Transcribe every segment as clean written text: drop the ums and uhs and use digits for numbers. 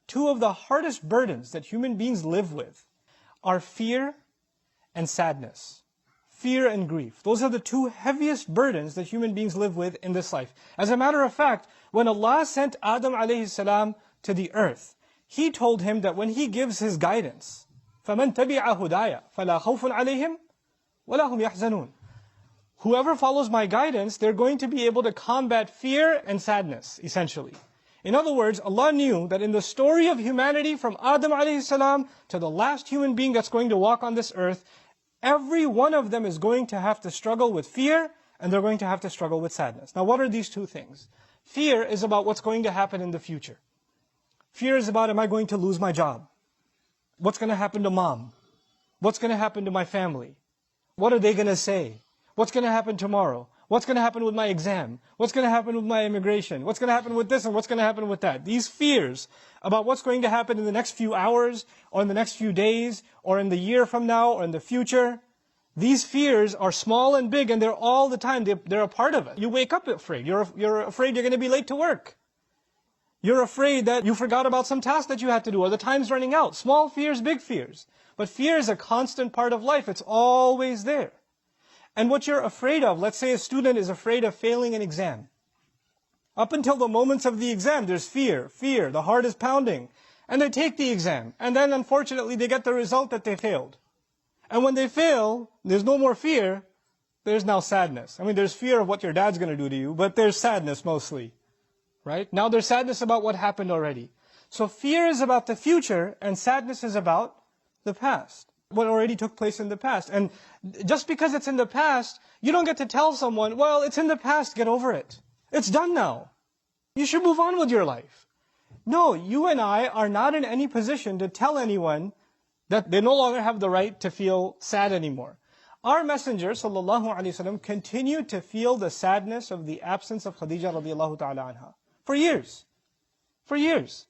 two of the hardest burdens that human beings live with are fear and sadness. Fear and grief. Those are the two heaviest burdens that human beings live with in this life. As a matter of fact, when Allah sent Adam alayhi salam to the earth, He told him that when He gives His guidance, فَمَنْ تَبِعَ هُدَايَ فَلَا خَوْفٌ عَلَيْهِمْ وَلَا هُمْ يَحْزَنُونَ. Whoever follows my guidance, they're going to be able to combat fear and sadness, essentially. In other words, Allah knew that in the story of humanity from Adam alayhi salam to the last human being that's going to walk on this earth, every one of them is going to have to struggle with fear, and they're going to have to struggle with sadness. Now what are these two things? Fear is about what's going to happen in the future. Fear is about, am I going to lose my job? What's going to happen to mom? What's going to happen to my family? What are they going to say? What's going to happen tomorrow? What's going to happen with my exam? What's going to happen with my immigration? What's going to happen with this and what's going to happen with that? These fears about what's going to happen in the next few hours, or in the next few days, or in the year from now, or in the future. These fears are small and big, and they're all the time. They're a part of it. You wake up afraid. You're afraid you're going to be late to work. You're afraid that you forgot about some task that you had to do, or the time's running out. Small fears, big fears. But fear is a constant part of life. It's always there. And what you're afraid of, let's say a student is afraid of failing an exam. Up until the moments of the exam, there's fear, the heart is pounding. And they take the exam. And then unfortunately they get the result that they failed. And when they fail, there's no more fear, there's now sadness. I mean, there's fear of what your dad's going to do to you, but there's sadness mostly. Right? Now there's sadness about what happened already. So fear is about the future, and sadness is about the past. What already took place in the past. And just because it's in the past, you don't get to tell someone, well, it's in the past, get over it. It's done now. You should move on with your life. No, you and I are not in any position to tell anyone that they no longer have the right to feel sad anymore. Our Messenger, sallallahu alaihi wasallam, continued to feel the sadness of the absence of Khadija radiallahu ta'ala anha. For years. For years.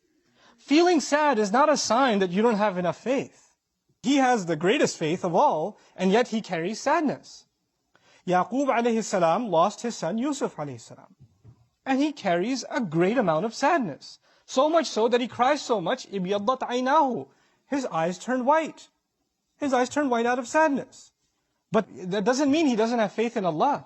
Feeling sad is not a sign that you don't have enough faith. He has the greatest faith of all, and yet he carries sadness. Yaqub alayhi salam lost his son Yusuf alayhi salam. And he carries a great amount of sadness. So much so that he cries so much, ibiyaddat aynahu. His eyes turn white. His eyes turn white out of sadness. But that doesn't mean he doesn't have faith in Allah.